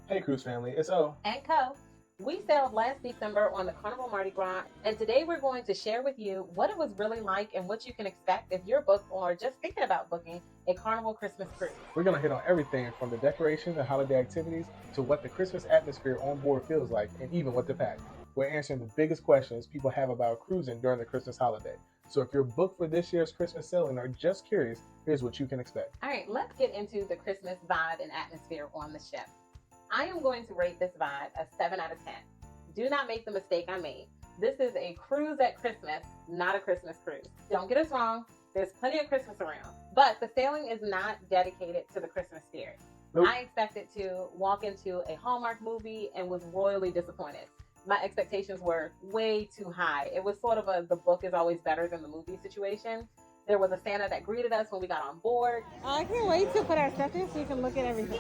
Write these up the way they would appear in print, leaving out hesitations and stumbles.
Hey Cruise family, it's O. And Co. We sailed last December on the Carnival Mardi Gras, and today we're going to share with you what it was really like and what you can expect if you're booked or just thinking about booking a Carnival Christmas cruise. We're going to hit on everything from the decorations and holiday activities to what the Christmas atmosphere on board feels like and even what to pack. We're answering the biggest questions people have about cruising during the Christmas holiday. So if you're booked for this year's Christmas sailing or just curious, here's what you can expect. All right, let's get into the Christmas vibe and atmosphere on the ship. I am going to rate this vibe a 7 out of 10. Do not make the mistake I made. This is a cruise at Christmas, not a Christmas cruise. Don't get us wrong, there's plenty of Christmas around, but the sailing is not dedicated to the Christmas spirit. Nope. I expected to walk into a Hallmark movie and was royally disappointed. My expectations were way too high. It was sort of the book is always better than the movie situation. There was a Santa that greeted us when we got on board. Oh, I can't wait to put our stuff in so you can look at everything.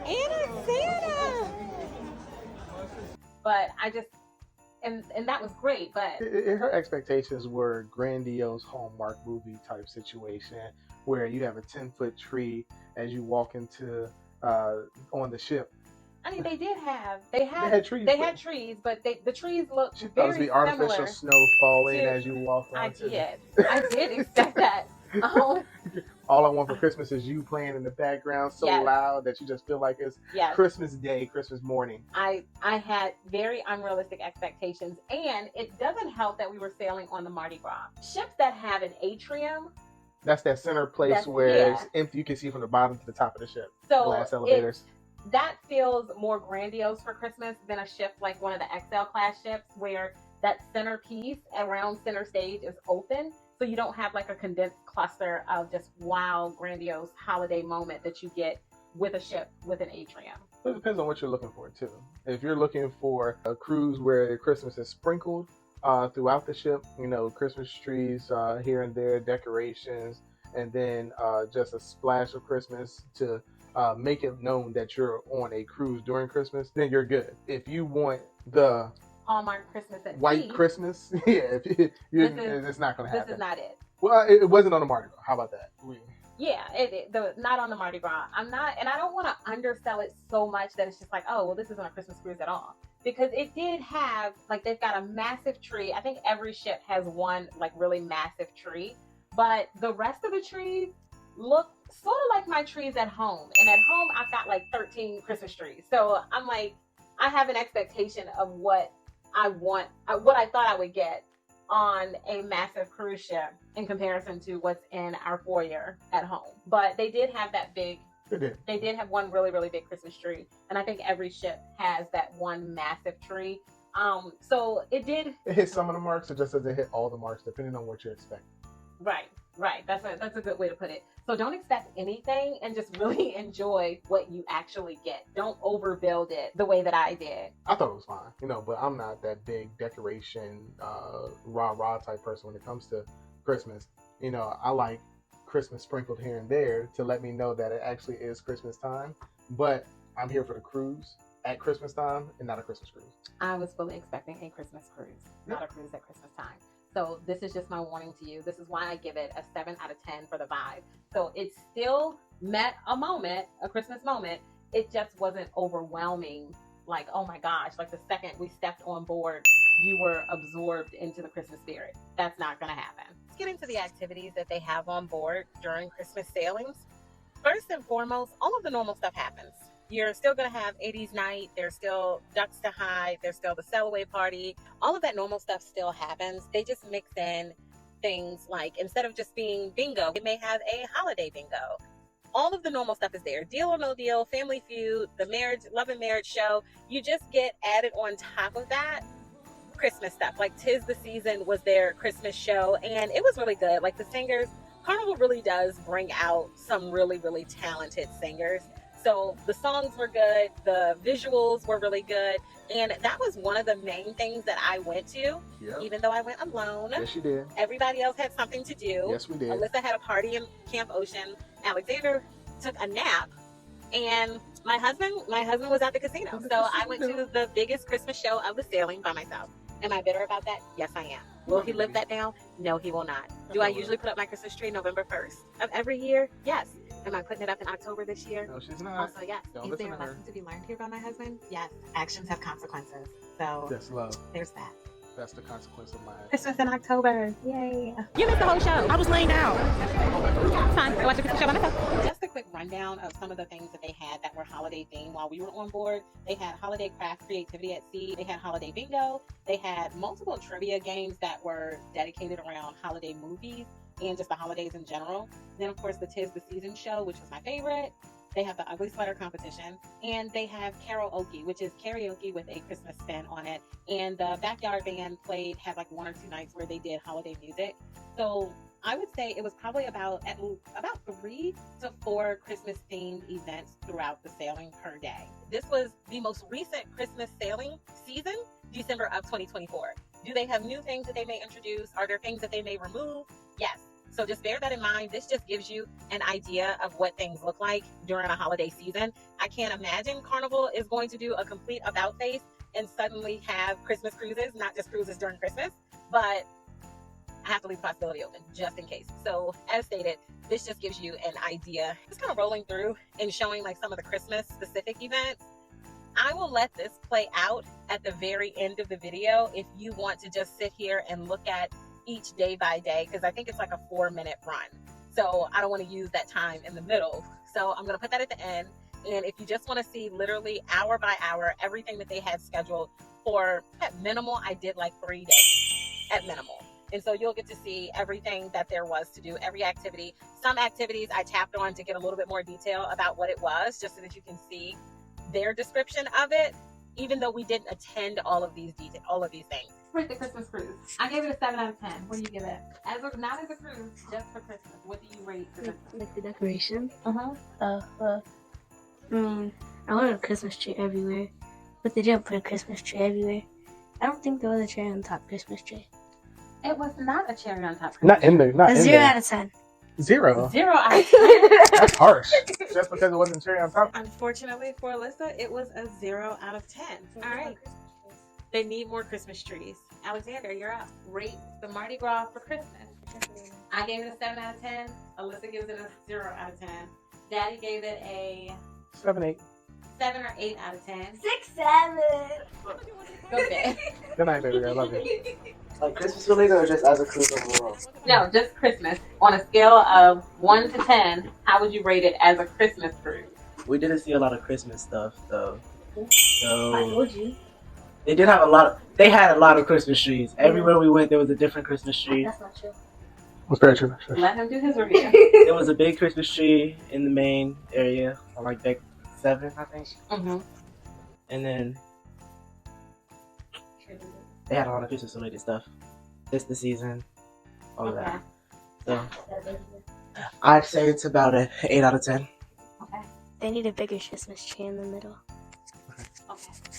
Anna, Santa! But I just, and that was great, but Her expectations were grandiose Hallmark movie type situation where you have a 10-foot tree as you walk into on the ship. I mean, they had trees. They had trees, but the trees looked She thought it very was be artificial similar snow falling to- as you walk I onto did expect that. All I want for Christmas is you playing in the background so Yes. loud that you just feel like it's Yes. Christmas Day, Christmas morning. I had very unrealistic expectations, and it doesn't help that we were sailing on the Mardi Gras. Ships that have an atrium, That's that center place That's- where yeah. it's empty. You can see from the bottom to the top of the ship. so Glass elevators. that feels more grandiose for Christmas than a ship like one of the XL class ships where that centerpiece around center stage is open. So you don't have like a condensed cluster of just wild, grandiose holiday moment that you get with a ship with an atrium. It depends on what you're looking for too. If you're looking for a cruise where Christmas is sprinkled throughout the ship, you know, Christmas trees here and there, decorations, and then just a splash of Christmas to make it known that you're on a cruise during Christmas, then you're good. If you want the Hallmark Christmas at white sea, Christmas, yeah, it's not going to happen. this is not it. Well, it wasn't on the Mardi Gras. How about that? Yeah, not on the Mardi Gras. I'm not, and I don't want to undersell it so much that it's just like, oh, well, this isn't a Christmas cruise at all. Because it did have, like, they've got a massive tree. I think every ship has one, like, really massive tree. But the rest of the trees look sort of like my trees at home. And at home, I've got, like, 13 Christmas trees. So I'm like, I have an expectation of what I want, what I thought I would get on a massive cruise ship in comparison to what's in our foyer at home. But they did have that big, they did have one really, really big Christmas tree. And I think every ship has that one massive tree. So it did. It hit some of the marks, or just doesn't hit all the marks, depending on what you're expecting. Right. That's a good way to put it. So don't expect anything and just really enjoy what you actually get. Don't overbuild it the way that I did. I thought it was fine, you know, but I'm not that big decoration, rah-rah type person when it comes to Christmas. You know, I like Christmas sprinkled here and there to let me know that it actually is Christmas time, but I'm here for the cruise at Christmas time and not a Christmas cruise. I was fully expecting a Christmas cruise, not a cruise at Christmas time. So this is just my warning to you. This is why I give it a 7 out of 10 for the vibe. So it still met a moment, a Christmas moment. It just wasn't overwhelming. Like, oh my gosh, like the second we stepped on board, you were absorbed into the Christmas spirit. That's not going to happen. Let's get into the activities that they have on board during Christmas sailings. First and foremost, all of the normal stuff happens. You're still going to have 80s night. There's still ducks to hide. There's still the sail away party. All of that normal stuff still happens. They just mix in things like, instead of just being bingo, they may have a holiday bingo. All of the normal stuff is there. Deal or No Deal, Family Feud, the marriage, love and marriage show. You just get added on top of that Christmas stuff. Like 'Tis the Season was their Christmas show, and it was really good. Like the singers, Carnival really does bring out some really, really talented singers. So the songs were good, the visuals were really good, and that was one of the main things that I went to, even though I went alone. Yes, you did. Everybody else had something to do. Yes, we did. Alyssa had a party in Camp Ocean. Alexander took a nap, and my husband was at the casino. So I went to the biggest Christmas show of the sailing by myself. Am I bitter about that? Yes, I am. Will he live that down? No, he will not. Do I usually put up my Christmas tree November 1st of every year? Yes. Am I putting it up in October this year? No, she's not. Also, yes. Don't Is listen there a to her. lesson to be learned here by my husband? Yes. Actions have consequences. So That's love. there's that. That's the consequence of my. Christmas in October. Yay. You missed the whole show. I was laying down. It's fine. I watched the Christmas show by myself. Just a quick rundown of some of the things that they had that were holiday themed while we were on board. They had holiday craft creativity at sea. They had holiday bingo. They had multiple trivia games that were dedicated around holiday movies and just the holidays in general. Then, of course, the 'Tis the Season show, which was my favorite. They have the Ugly Sweater competition, and they have karaoke, which is karaoke with a Christmas spin on it. And the backyard band had like 1 or 2 nights where they did holiday music. So I would say it was probably about 3 to 4 Christmas themed events throughout the sailing per day. This was the most recent Christmas sailing season, December of 2024. Do they have new things that they may introduce? Are there things that they may remove? Yes. So just bear that in mind. This just gives you an idea of what things look like during a holiday season. I can't imagine Carnival is going to do a complete about face and suddenly have Christmas cruises, not just cruises during Christmas, but I have to leave the possibility open just in case. So as stated, this just gives you an idea. Just kind of rolling through and showing like some of the Christmas specific events. I will let this play out at the very end of the video if you want to just sit here and look at each day by day, because I think it's like a 4-minute run. So I don't want to use that time in the middle. So I'm going to put that at the end. And if you just want to see literally hour by hour, everything that they had scheduled for, at minimal, I did like 3 days at minimal. And so you'll get to see everything that there was to do, every activity. Some activities I tapped on to get a little bit more detail about what it was, just so that you can see their description of it, even though we didn't attend all of these things. Rate the Christmas cruise. I gave it a 7 out of 10. What do you give it? Not as a cruise, just for Christmas. What do you rate for Christmas? Like the decoration. Uh-huh. I mean, I wanted a Christmas tree everywhere, but they didn't put a Christmas tree everywhere. I don't think there was a cherry on top Christmas tree. It was not a cherry on top Christmas Not in there. Not A in 0 there. out of 10. 0. 0 out of 10. That's harsh. Just because it wasn't cherry on top. Unfortunately for Alyssa, it was a 0 out of 10. All right. They need more Christmas trees. Alexander, you're up. Rate the Mardi Gras for Christmas. I gave it a 7 out of 10. Alyssa gives it a 0 out of 10. Daddy gave it a 7, 8. 7 or 8 out of 10. 6, 7. Okay. Good night, baby girl. I love you. Like Christmas related or just as a cruise overall? No, just Christmas. On a scale of 1 to 10, how would you rate it as a Christmas cruise? We didn't see a lot of Christmas stuff though. I So told you. they did have they had a lot of Christmas trees. Everywhere we went there was a different Christmas tree. That's not true. That's very true. Let him do his review. There was a big Christmas tree in the main area on like deck 7, I think. Mm-hmm. And then they had a lot of Christmas related stuff. This the season. All of that. So I'd say it's about an 8 out of 10. Okay. They need a bigger Christmas tree in the middle. Okay.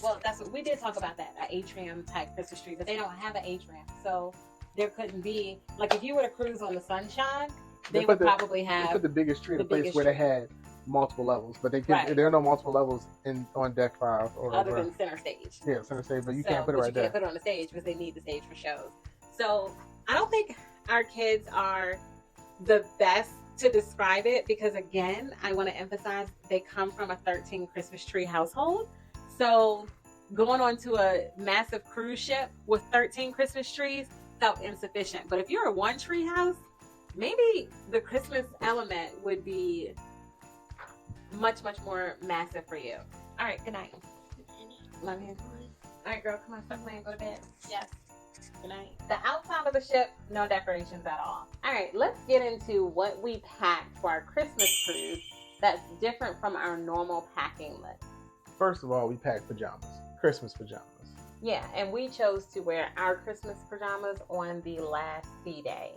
Well, that's what we did talk about that, an atrium type Christmas tree, but they don't have an atrium, so there couldn't be like if you were to cruise on the Sunshine, they would probably They have put the biggest tree in the a place biggest where they tree. had multiple levels, but Right. there are no multiple levels on deck 5 or other than center stage. yeah, center stage, but you So, can't put it but right you there. can't put it on the stage because they need the stage for shows. So I don't think our kids are the best to describe it because again, I want to emphasize they come from a 13 Christmas tree household. So going on to a massive cruise ship with 13 Christmas trees felt insufficient. But if you're a 1 tree house, maybe the Christmas element would be much, much more massive for you. All right, good night. Love you. All right, girl, come on, stop playing, go to bed. Yes. Good night. The outside of the ship, no decorations at all. All right, let's get into what we packed for our Christmas cruise that's different from our normal packing list. First of all, we packed pajamas, Christmas pajamas. Yeah, and we chose to wear our Christmas pajamas on the last sea day.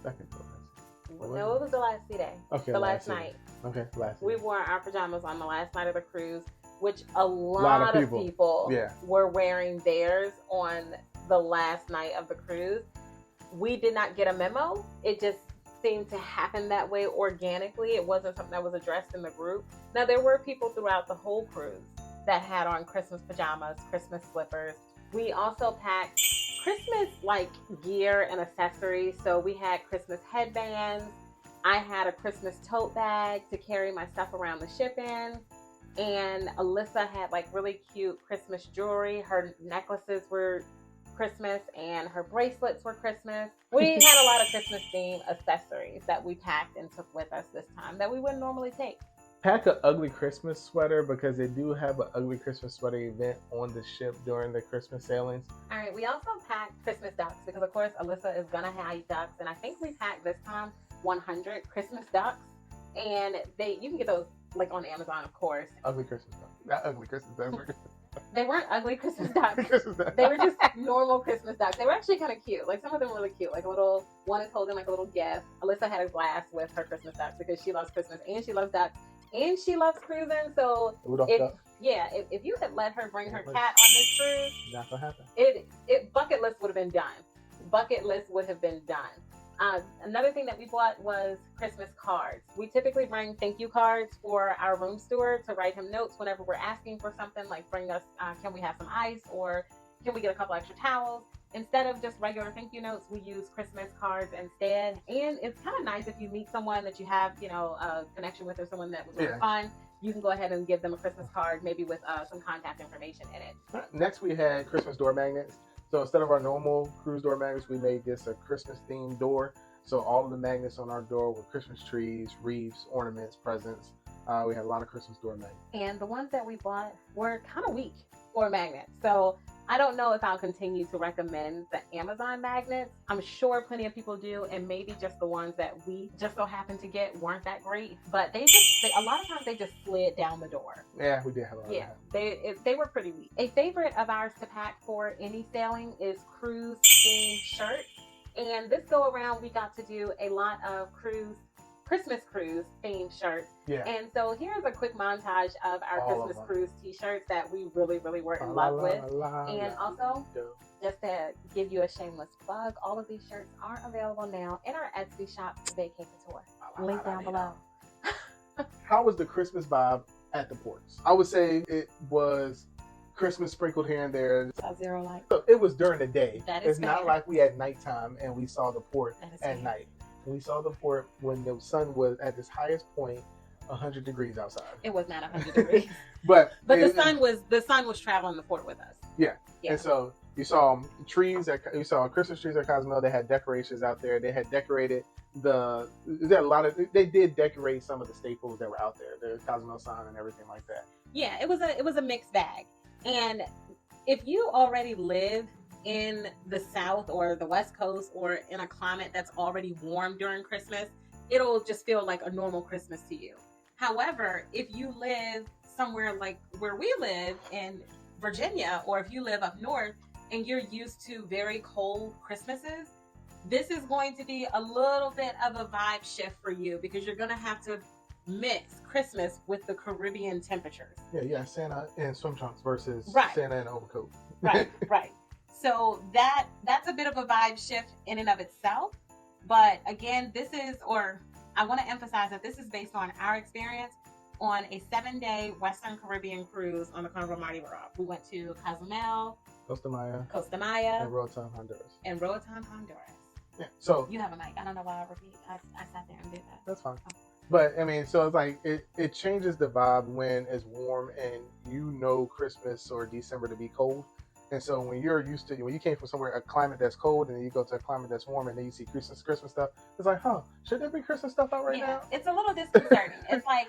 Second to last. No, it was the last sea day. Okay, The last sea. night. Okay, last. We day. wore our pajamas on the last night of the cruise, which a lot of people Yeah. were wearing theirs on the last night of the cruise. We did not get a memo. It just seemed to happen that way organically. It wasn't something that was addressed in the group. Now, there were people throughout the whole cruise that had on Christmas pajamas, Christmas slippers. We also packed Christmas like gear and accessories. So we had Christmas headbands, I had a Christmas tote bag to carry my stuff around the ship in. And Alyssa had like really cute Christmas jewelry. Her necklaces were Christmas and her bracelets were Christmas. We had a lot of Christmas themed accessories that we packed and took with us this time that we wouldn't normally take. Pack an ugly Christmas sweater because they do have an ugly Christmas sweater event on the ship during the Christmas sailings. All right, we also packed Christmas ducks because, of course, Alyssa is gonna have ducks, and I think we packed this time 100 Christmas ducks, and you can get those like on Amazon, of course. Ugly Christmas ducks. Not ugly Christmas ducks. They weren't ugly Christmas ducks. Christmas ducks. They were just normal Christmas ducks. They were actually kind of cute. Like some of them were really cute. Like one is holding like a little gift. Alyssa had a glass with her Christmas ducks because she loves Christmas and she loves ducks and she loves cruising. So if you had let her bring her cat on this cruise, not gonna happen. It bucket list would have been done. Bucket list would have been done. Another thing that we bought was Christmas cards. We typically bring thank you cards for our room steward to write him notes whenever we're asking for something, like bring us, can we have some ice, or can we get a couple extra towels? Instead of just regular thank you notes, we use Christmas cards instead. And it's kind of nice if you meet someone that you have, a connection with, or someone that was really fun. You can go ahead and give them a Christmas card, maybe with some contact information in it. Next, we had Christmas door magnets. So instead of our normal cruise door magnets, we made this a Christmas themed door. So all of the magnets on our door were Christmas trees, wreaths, ornaments, presents. We had a lot of Christmas door magnets. And the ones that we bought were kind of weak for magnets. So I don't know if I'll continue to recommend the Amazon magnets. I'm sure plenty of people do, and maybe just the ones that we just so happened to get weren't that great. But a lot of times they just slid down the door. Yeah, we did have a lot of that. They were pretty weak. A favorite of ours to pack for any sailing is cruise themed shirts. And this go around, we got to do a lot of Christmas cruise themed shirts. Yeah. And so here's a quick montage of our Christmas cruise t-shirts that we really, really were in love with. And also, just to give you a shameless plug, all of these shirts are available now in our Etsy shop, Vacate the Tour. Link down below. How was the Christmas vibe at the ports? I would say it was Christmas sprinkled here and there. Zero light. So it was during the day. That is it's not like we had nighttime and we saw the port at night. We saw the port when the sun was at its highest point, 100 degrees outside. It was not 100 degrees. but the sun was traveling the port with us. Yeah. And so you saw you saw Christmas trees at Cozumel. They had decorations out there. They had decorated they did decorate some of the staples that were out there, the Cozumel sign and everything like that. Yeah, it was a mixed bag. And if you already live in the South or the West Coast or in a climate that's already warm during Christmas, it'll just feel like a normal Christmas to you. However, if you live somewhere like where we live in Virginia, or if you live up north and you're used to very cold Christmases, this is going to be a little bit of a vibe shift for you because you're going to have to mix Christmas with the Caribbean temperatures. Yeah, Santa in swim trunks versus Santa in an overcoat. Right. So that's a bit of a vibe shift in and of itself. But again, I want to emphasize that this is based on our experience on a 7-day Western Caribbean cruise on the Carnival Mardi Gras. We went to Cozumel, Costa Maya, and Roatan, Honduras. Yeah. So you have a mic. I don't know why I repeat. I sat there and did that. That's fine. But I mean, so it's like it changes the vibe when it's warm and Christmas or December to be cold. And so when you came from somewhere, a climate that's cold, and then you go to a climate that's warm, and then you see Christmas stuff, it's like, should there be Christmas stuff out right now? It's a little disconcerting. It's like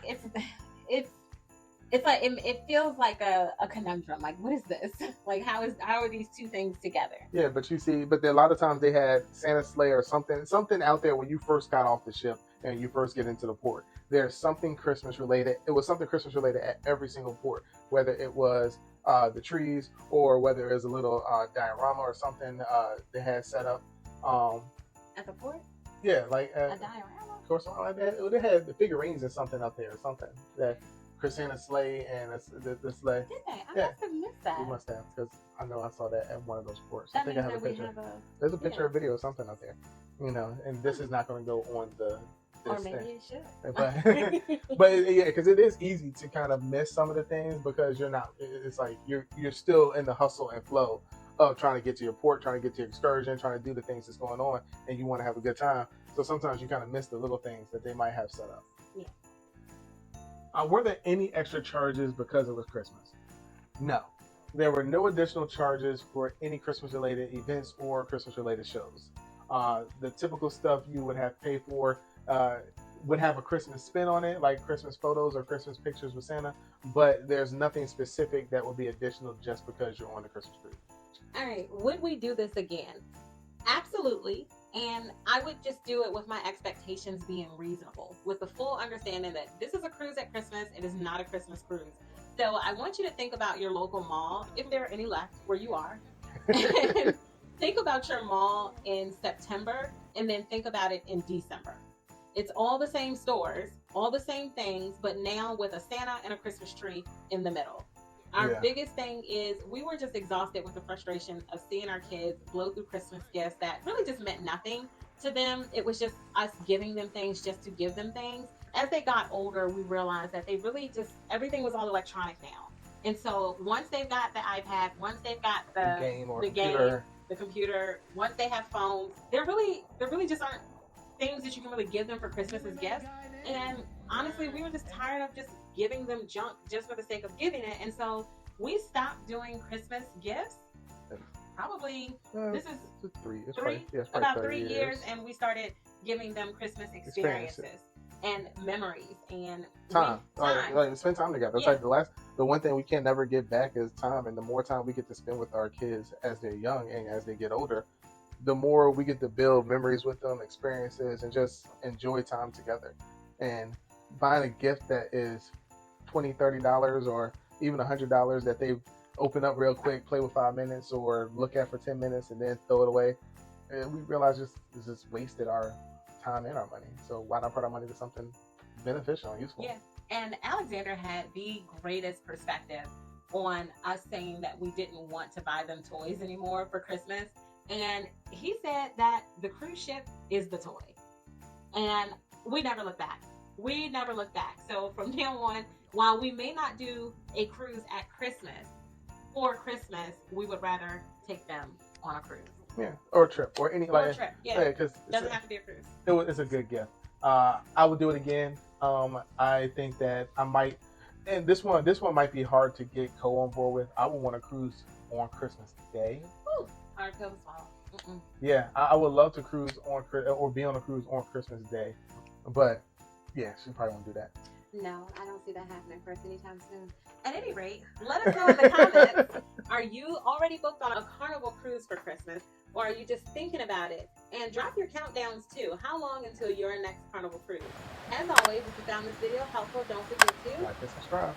it feels like a conundrum. Like, what is this? Like, how are these two things together? Yeah, but a lot of times they had Santa's sleigh or something out there when you first got off the ship and you first get into the port. There's something Christmas related. It was something Christmas related at every single port, whether it was the trees or whether it was a little diorama or something they had set up. At the port? Yeah, like a diorama? Of course, like that. They had the figurines and something up there or something that Santa's sleigh and the sleigh. Did they? I must have missed that. You must have, because I know I saw that at one of those ports. That I think I have a picture. There's a picture or video or something up there. And this is not going to go on or maybe it should. But yeah, because it is easy to kind of miss some of the things because you're not. It's like you're still in the hustle and flow of trying to get to your port, trying to get to your excursion, trying to do the things that's going on, and you want to have a good time. So sometimes you kind of miss the little things that they might have set up. Yeah. Were there any extra charges because it was Christmas? No. There were no additional charges for any Christmas-related events or Christmas-related shows. The typical stuff you would have paid for would have a Christmas spin on it, like Christmas photos or Christmas pictures with Santa, but there's nothing specific that will be additional just because you're on the Christmas tree. All right, would we do this again? Absolutely. And I would just do it with my expectations being reasonable, with the full understanding that this is a cruise at Christmas. It is not a Christmas cruise. So I want you to think about your local mall, if there are any left where you are. And think about your mall in September, and then think about it in December. It's all the same stores, all the same things, but now with a Santa and a Christmas tree in the middle. Our biggest thing is we were just exhausted with the frustration of seeing our kids blow through Christmas gifts that really just meant nothing to them. It was just us giving them things just to give them things. As they got older, we realized that they really just, everything was all electronic now. And so once they've got the iPad, once they've got the computer, once they have phones, there really just aren't things that you can really give them for Christmas as gifts. And honestly, we were just tired of just giving them junk just for the sake of giving it. And so we stopped doing Christmas gifts. Probably this is about 3 years, and we started giving them Christmas experiences and memories and time. Like spend time together. It's like the one thing we can never get back is time, and the more time we get to spend with our kids as they're young and as they get older, the more we get to build memories with them, experiences, and just enjoy time together. And buying a gift that is $20, $30 or even $100 that they open up real quick, play with 5 minutes, or look at for 10 minutes and then throw it away, and we realize this just wasted our time and our money. So why not put our money to something beneficial and useful? Yeah. And Alexander had the greatest perspective on us saying that we didn't want to buy them toys anymore for Christmas. And he said that the cruise ship is the toy. And we never look back. We never look back. So from now on, while we may not do a cruise at Christmas, for Christmas, we would rather take them on a cruise. Yeah, or a trip, or any a trip. Yeah, because doesn't have to be a cruise. It's a good gift. I would do it again. I think that I might, and this one might be hard to get Cole on board with. I would want to cruise on Christmas Day. Ooh, hard pill to swallow. Yeah, I would love to cruise on or be on a cruise on Christmas Day, but yeah, she probably won't do that. No, I don't see that happening for us anytime soon. At any rate, let us know in the comments. Are you already booked on a Carnival cruise for Christmas, or are you just thinking about it? And drop your countdowns too. How long until your next Carnival cruise? As always, if you found this video helpful, don't forget to like and subscribe.